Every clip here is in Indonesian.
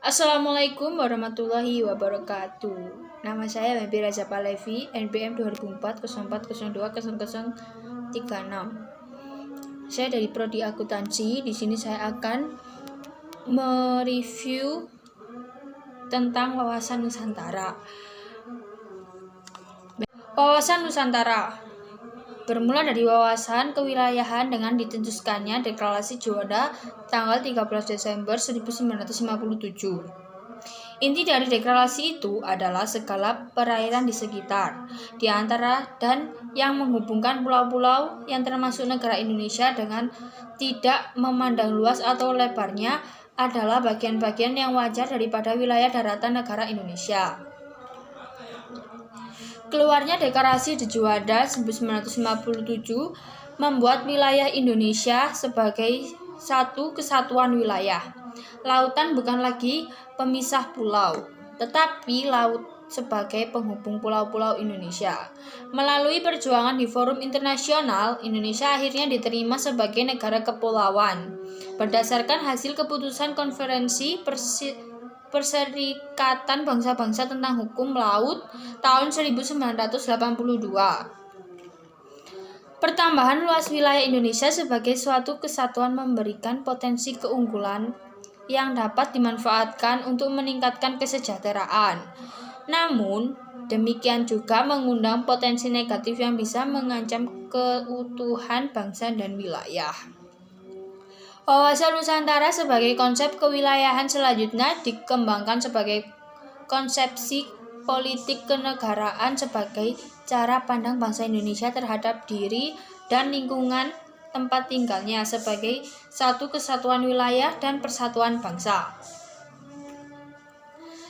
Assalamualaikum warahmatullahi wabarakatuh. Nama saya Mebi Raja Palevi, NPM 200404020036. Saya dari Prodi Akuntansi. Di sini saya akan mereview tentang wawasan Nusantara. Wawasan Nusantara bermula dari wawasan kewilayahan dengan ditentuskannya Deklarasi Juanda tanggal 13 Desember 1957. Inti dari deklarasi itu adalah segala perairan di sekitar, di antara dan yang menghubungkan pulau-pulau yang termasuk negara Indonesia dengan tidak memandang luas atau lebarnya adalah bagian-bagian yang wajar daripada wilayah daratan negara Indonesia. Keluarnya Deklarasi Juanda 1957 membuat wilayah Indonesia sebagai satu kesatuan wilayah. Lautan bukan lagi pemisah pulau, tetapi laut sebagai penghubung pulau-pulau Indonesia. Melalui perjuangan di forum internasional, Indonesia akhirnya diterima sebagai negara kepulauan. Berdasarkan hasil keputusan Konferensi Perserikatan Bangsa-Bangsa tentang Hukum Laut tahun 1982. Pertambahan luas wilayah Indonesia sebagai suatu kesatuan memberikan potensi keunggulan yang dapat dimanfaatkan untuk meningkatkan kesejahteraan. Namun, demikian juga mengundang potensi negatif yang bisa mengancam keutuhan bangsa dan wilayah. Wawasan Nusantara sebagai konsep kewilayahan selanjutnya dikembangkan sebagai konsepsi politik kenegaraan sebagai cara pandang bangsa Indonesia terhadap diri dan lingkungan tempat tinggalnya sebagai satu kesatuan wilayah dan persatuan bangsa.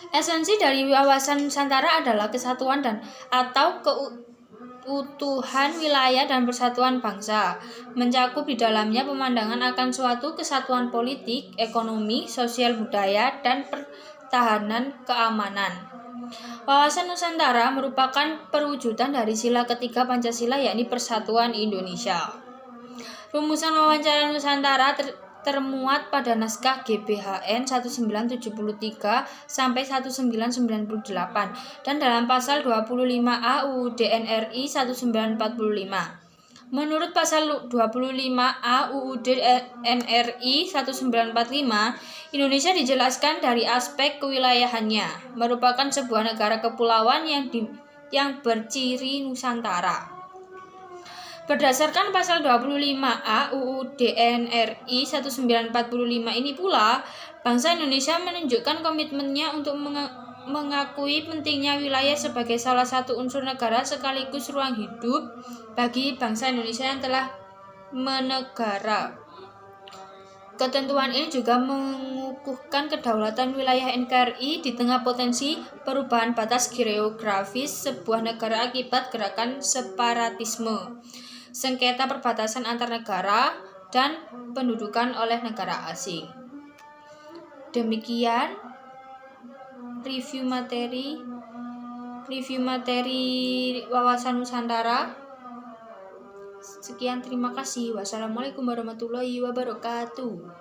Esensi dari wawasan Nusantara adalah kesatuan dan atau keutuhan wilayah dan persatuan bangsa, mencakup di dalamnya pemandangan akan suatu kesatuan politik, ekonomi, sosial budaya, dan pertahanan keamanan. Wawasan Nusantara merupakan perwujudan dari sila ketiga Pancasila, yakni Persatuan Indonesia. Rumusan wawasan Nusantara termuat pada naskah GBHN 1973 sampai 1998 dan dalam pasal 25A UUD NRI 1945. Menurut pasal 25A UUD NRI 1945, Indonesia dijelaskan dari aspek kewilayahannya, merupakan sebuah negara kepulauan yang berciri Nusantara. Berdasarkan pasal 25A UUD NRI 1945 ini pula, bangsa Indonesia menunjukkan komitmennya untuk mengakui pentingnya wilayah sebagai salah satu unsur negara sekaligus ruang hidup bagi bangsa Indonesia yang telah menegara. Ketentuan ini juga mengukuhkan kedaulatan wilayah NKRI di tengah potensi perubahan batas geografis sebuah negara akibat gerakan separatisme, sengketa perbatasan antar negara, dan pendudukan oleh negara asing. Demikian review materi wawasan Nusantara. Sekian, terima kasih. Wassalamualaikum warahmatullahi wabarakatuh.